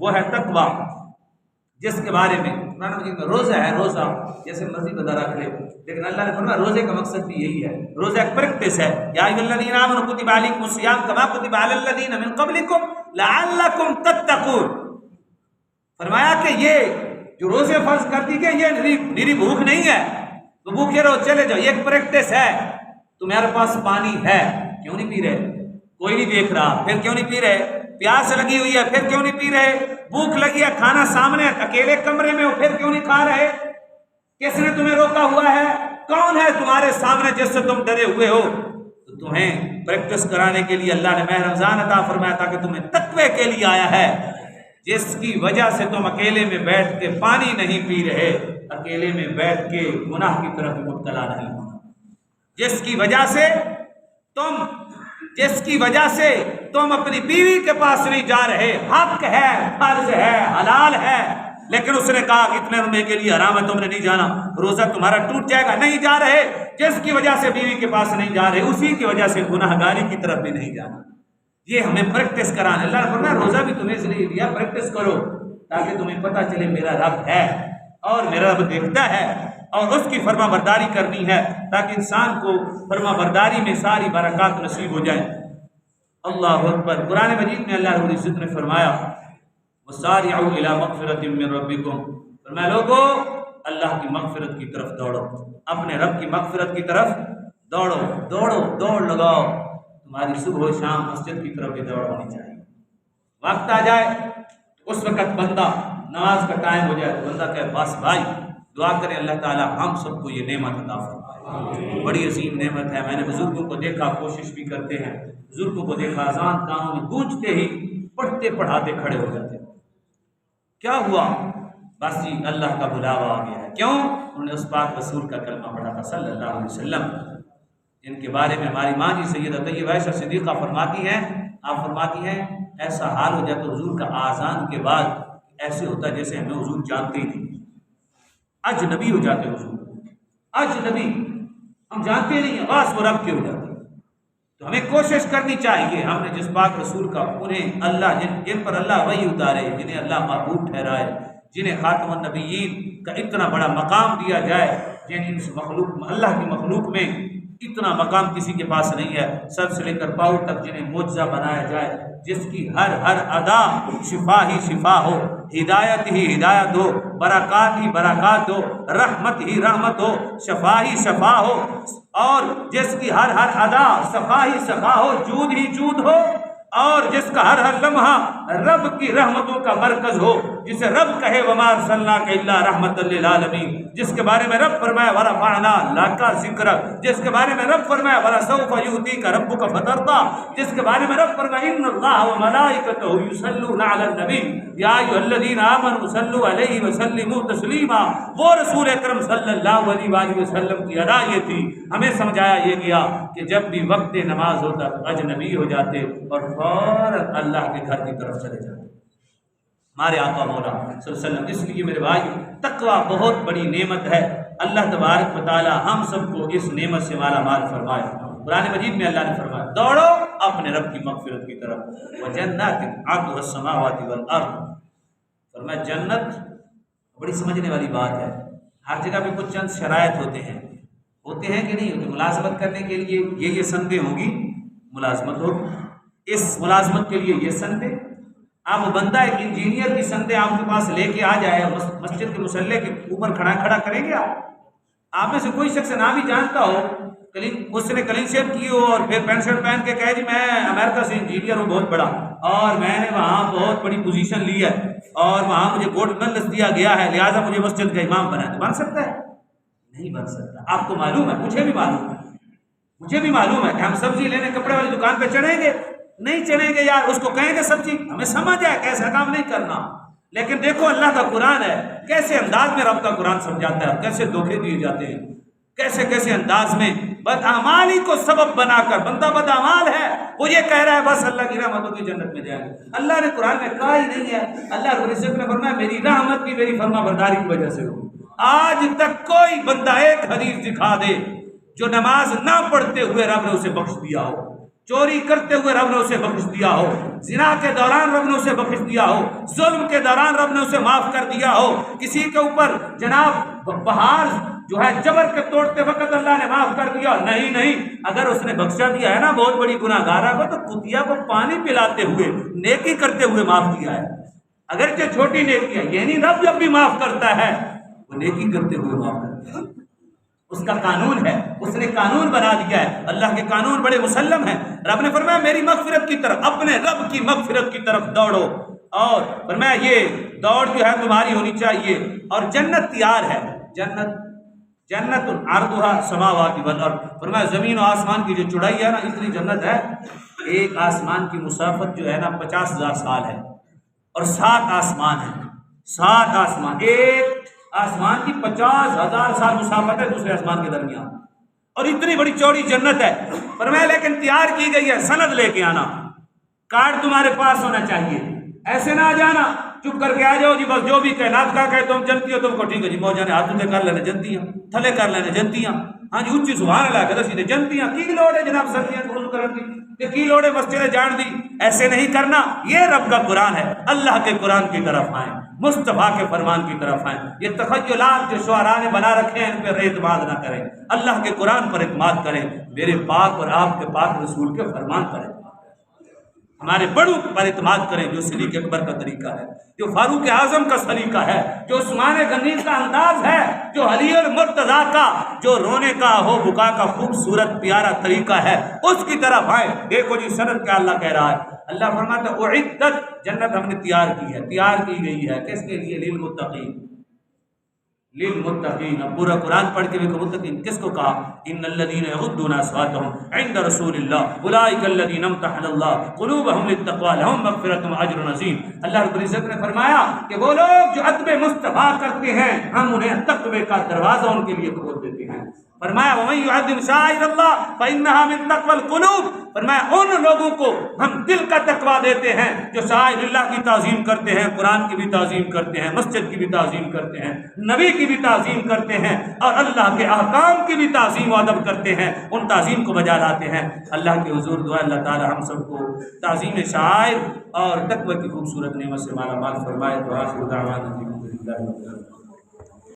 وہ ہے تقویٰ، جس کے بارے میں قرآن مجید میں روزہ ہے، روزہ جیسے مرضی بندہ رکھ لے، لیکن اللہ نے فرمایا روزے کا مقصد بھی یہی ہے، روزہ ایک پریکٹس ہے۔ یا ایھا الذین آمنوا کتب علیکم الصیام کما کتب علی الذین من قبلکم لعلکم تتقون۔ فرمایا کہ یہ جو روزے فرض کر دی گئے یہ میری بھوک نہیں ہے تو بھوکے رہو، چلے جاؤ، یہ ایک پریکٹس ہے۔ تمہارے پاس پانی ہے، کیوں نہیں پی رہے؟ کوئی نہیں دیکھ رہا، پھر کیوں نہیں پی رہے؟ پیاس لگی ہوئی ہے، پھر کیوں نہیں پی رہے؟ بھوک لگی ہے، کھانا سامنے، اکیلے کمرے میں ہو، پھر کیوں نہیں کھا رہے؟ کس نے تمہیں روکا ہوا ہے؟ کون ہے تمہارے سامنے جس سے تم ڈرے ہوئے ہو؟ تو تمہیں پریکٹس کرانے کے لیے اللہ نے ماہ رمضان عطا فرمایا تاکہ تمہیں تقوی کے لیے آیا ہے، جس کی وجہ سے تم اکیلے میں بیٹھ کے پانی نہیں پی رہے، اکیلے میں بیٹھ کے گناہ کی طرف مبتلا نہیں ہونا، جس کی وجہ سے تم اپنی بیوی کے پاس نہیں جا رہے، حق ہے، فرض ہے، حلال ہے، لیکن اس نے کہا کہ اتنے رونے کے لیے حرام ہے، تم نے نہیں جانا، روزہ تمہارا ٹوٹ جائے گا، نہیں جا رہے، جس کی وجہ سے بیوی کے پاس نہیں جا رہے، اسی کی وجہ سے گناہ گاری کی طرف بھی نہیں جانا۔ یہ ہمیں پریکٹس کرانا، اللہ نے فرمایا روزہ بھی تمہیں اس لیے دیا، پریکٹس کرو تاکہ تمہیں پتہ چلے میرا رب ہے اور میرا رب دیکھتا ہے، اور اس کی فرما برداری کرنی ہے تاکہ انسان کو فرما برداری میں ساری برکات نصیب ہو جائیں۔ اللہ اکبر۔ قرآن مجید میں اللہ رب العزت نے فرمایا وَسَارِعُوا إِلَىٰ مَغْفِرَةٍ مِّن رَبِّكُمْ، فرمایا لوگو اللہ کی مغفرت کی طرف دوڑو، اپنے رب کی مغفرت کی طرف دوڑ لگاؤ۔ تمہاری صبح و شام مسجد کی طرف بھی دوڑ ہونی چاہیے۔ وقت آ جائے اس وقت بندہ نماز کا ٹائم ہو جائے تو بندہ کہے بس بھائی دعا کریں اللہ تعالیٰ ہم سب کو یہ نعمت عطا فرمائے، بڑی عظیم نعمت ہے۔ میں نے بزرگوں کو دیکھا، کوشش بھی کرتے ہیں، بزرگوں کو دیکھا اذان کانوں میں گونجتے ہی پڑھتے پڑھاتے کھڑے ہو جاتے۔ کیا ہوا؟ بس جی اللہ کا بلاوا آ گیا ہے۔ کیوں؟ انہوں نے اس پاک رسول کا کلمہ پڑھا تھا صلی اللہ علیہ وسلم، جن کے بارے میں ہماری ماں جی سیدہ طیبہ عائشہ صدیقہ فرماتی ہیں، آپ فرماتی ہیں ایسا حال ہو جاتا حضور کا آذان کے بعد ایسے ہوتا جیسے ہمیں حضور جانتے ہی نہیں، اجنبی ہو جاتے حضور، اجنبی، ہم جانتے نہیں ہیں، بس وہ رب کے ہو جاتے۔ تو ہمیں کوشش کرنی چاہیے ہم نے جس پاک رسول کا انہیں اللہ جن پر اللہ وحی اتارے، جنہیں اللہ معبود ٹھہرائے، جنہیں خاتم النبیین کا اتنا بڑا مقام دیا جائے، جن اللہ کی مخلوق میں اتنا مقام کسی کے پاس نہیں ہے، سر سے لے کر پاؤں تک جنہیں معجزہ بنایا جائے، جس کی ہر ادا شفا ہی شفا ہو، ہدایت ہی ہدایت ہو، برکات ہی برکات ہو، رحمت ہی رحمت ہو، شفا ہی شفا ہو، اور جس کی ہر ادا صفا ہی صفا ہو، جود ہی جود ہو، اور جس کا ہر لمحہ رب کی رحمتوں کا مرکز ہو، جسے رب کہے وما ارسلناک الا رحمۃ للعالمین، جس کے بارے میں رب فرمایا ورفعنا لک ذکرک، جس کے بارے میں رب فرمایا ولسوف یؤتیک ربک فترضی، جس کے بارے میں رب فرمایا ان اللہ وملائکتہ یصلون علی النبی یا ایھا الذین آمنوا صلوا علیہ وسلموا تسلیما، وہ رسول اکرم صلی اللہ علیہ وآلہ وسلم کی ادا یہ تھی۔ ہمیں سمجھایا یہ گیا کہ جب بھی وقت نماز ہوتا تو اجنبی ہو جاتے اور فوراً اللہ کے گھر کی طرف چلے جاتے ہمارے آقا مولا صلی اللہ علیہ وسلم۔ اس لیے میرے بھائی تقویٰ بہت بڑی نعمت ہے، اللہ تبارک و تعالی ہم سب کو اس نعمت سے مالا مال فرمائے۔ قرآن مجید میں اللہ نے فرمایا دوڑو اپنے رب کی مغفرت کی طرف، وجنات عرضها السماوات والارض، فرمایا جنت بڑی سمجھنے والی بات ہے، ہر جگہ پہ کچھ چند شرائط ہوتے ہیں کہ نہیں ہوتے، ملازمت کرنے کے لیے یہ سندیں ہوں گی، ملازمت ہوگی، اس ملازمت کے لیے یہ سندیں، اب بندہ ایک انجینئر کی سندیں آپ کے پاس لے کے آ جائے، مسجد کے مصلی کے اوپر کھڑا کریں گے آپ میں سے کوئی شخص نہ بھی جانتا ہو، اس نے کلین شیپ کی ہو اور پھر پینٹ شرٹ پہن کے کہے جی میں امریکہ سے انجینئر ہوں بہت بڑا اور میں نے وہاں بہت بڑی پوزیشن لی ہے اور وہاں مجھے گولڈ میڈل دیا گیا ہے لہٰذا مجھے مسجد کا امام بنا ہے، تو بن سکتا ہے؟ نہیں بن سکتا۔ آپ کو معلوم ہے، مجھے بھی معلوم ہے کہ ہم سبزی لینے کپڑے والی دکان پہ چڑھیں گے نہیں چڑھیں گے یار، اس کو کہیں گے سبزی، ہمیں سمجھ ہے کیسا کام نہیں کرنا، لیکن دیکھو اللہ کا قرآن ہے کیسے انداز میں رب کا قرآن سمجھاتا ہے، کیسے دھوکے دیے جاتے ہیں، کیسے انداز میں بدعمالی کو سبب بنا کر بندہ بدعمال ہے، وہ یہ کہہ رہا ہے بس اللہ کی رحمتوں کی جنت میں جائیں گے۔ اللہ نے قرآن میں کہا ہی نہیں ہے، اللہ رب العزت نے فرمایا میری رحمت بھی میری فرما برداری کی وجہ سے ہو۔ آج تک کوئی بندہ ایک حدیث دکھا دے جو نماز نہ پڑھتے ہوئے رب نے اسے بخش دیا ہو، چوری کرتے ہوئے رب نے اسے بخش دیا ہو، زنا کے دوران رب نے اسے بخش دیا ہو، ظلم کے دوران رب نے اسے معاف کر دیا ہو، کسی کے اوپر جناب بہار جو ہے جبر کے توڑتے وقت اللہ نے معاف کر دیا، نہیں، اگر اس نے بخشا دیا ہے نا بہت بڑی گناہ گارہ کو، تو کتیا کو پانی پلاتے ہوئے نیکی کرتے ہوئے معاف کیا ہے، اگرچہ چھوٹی نیکی ہے، یعنی رب جب بھی معاف کرتا ہے وہ نیکی کرتے ہوئے معاف کرتا ہے، اس کا قانون ہے، اس نے قانون بنا دیا ہے، اللہ کے قانون بڑے مسلم ہیں۔ رب نے فرمایا میری مغفرت کی طرف، اپنے رب کی مغفرت کی طرف دوڑو، اور فرمایا یہ دوڑ جو ہے تمہاری ہونی چاہیے، اور جنت تیار ہے، جنت عرضھا السماوات والارض، فرمایا زمین و آسمان کی جو چوڑائی ہے نا اتنی جنت ہے، ایک آسمان کی مسافت جو ہے نا 50,000 سال ہے، اور 7 آسمان ہیں، 7 آسمان، ایک آسمان کی 50,000 سال مسافت ہے دوسرے آسمان کے درمیان، اور اتنی بڑی چوڑی جنت ہے، فرمایا لیکن تیار کی گئی ہے، سند لے کے آنا، کارڈ تمہارے پاس ہونا چاہیے، ایسے نہ آ جانا چپ کر کے آ جاؤ جی بس جو بھی کائنات کا کہے تم جنتی ہو تم کو ٹھیک ہے جی موجہ نے ہاتھوں سے کر لینے جنتیاں تھلے کر لینے جنتیاں، ہاں جی اچھی سبحان اللہ کہتا سیدھے جنتیاں کی لوڑ ہے جناب سردیاں گرز کرن کی کی لوڑ ہے مسجدیں جان دی، ایسے نہیں کرنا، یہ رب کا قرآن ہے، اللہ کے قرآن کی طرف آئیں، مصطفیٰ کے فرمان کی طرف آئیں، یہ تخیلات جو شعراء نے بنا رکھے ہیں ان پہ اعتماد نہ کریں، اللہ کے قرآن پر اعتماد کریں، میرے پاک اور آپ کے پاک رسول کے فرمان پر اعتماد، ہمارے بڑوں پر اعتماد کریں جو صدیق اکبر کا طریقہ ہے، جو فاروق اعظم کا سلیقہ ہے، جو عثمان غنی کا انداز ہے، جو علی المرتضیٰ کا جو رونے کا ہو بکا کا خوبصورت پیارا طریقہ ہے، اس کی طرف آئیں۔ دیکھو جی سند کیا اللہ کہہ رہا ہے، اللہ فرماتا ہے اعدت، جنت ہم نے تیار کی ہے، تیار کی گئی ہے، کس کے لیے؟ للمتقین، للمتقین، اب پورا قرآن پڑھ کے بھی متقین کس کو کہا؟ ان الذین یغضون اصواتهم عند رسول اللہ اولئک الذین امتحن اللہ قلوبهم للتقوی لهم مغفرۃ واجر عظیم۔ اللہ رب العزت نے فرمایا کہ وہ لوگ جو ادب مصطفیٰ کرتے ہیں ہم انہیں تقوی کا دروازہ ان کے لیے کھول دیتے ہیں، فرمایا وَمَن يُعَظِّمْ شَعَائِرَ اللَّهِ فَإِنَّهَا مِن تَقْوَى الْقُلُوبِ، فرمایا ان لوگوں کو ہم دل کا تقویٰ دیتے ہیں جو شعائر اللہ کی تعظیم کرتے ہیں، قرآن کی بھی تعظیم کرتے ہیں، مسجد کی بھی تعظیم کرتے ہیں، نبی کی بھی تعظیم کرتے ہیں، اور اللہ کے احکام کی بھی تعظیم و ادب کرتے ہیں، ان تعظیم کو بجا لاتے ہیں۔ اللہ کے حضور دعا اللہ تعالی ہم سب کو تعظیم شعائر اور تقوی کی خوبصورت نعمت سے مالا مال فرمائے۔ دعا سے دعوانا الحمدللہ۔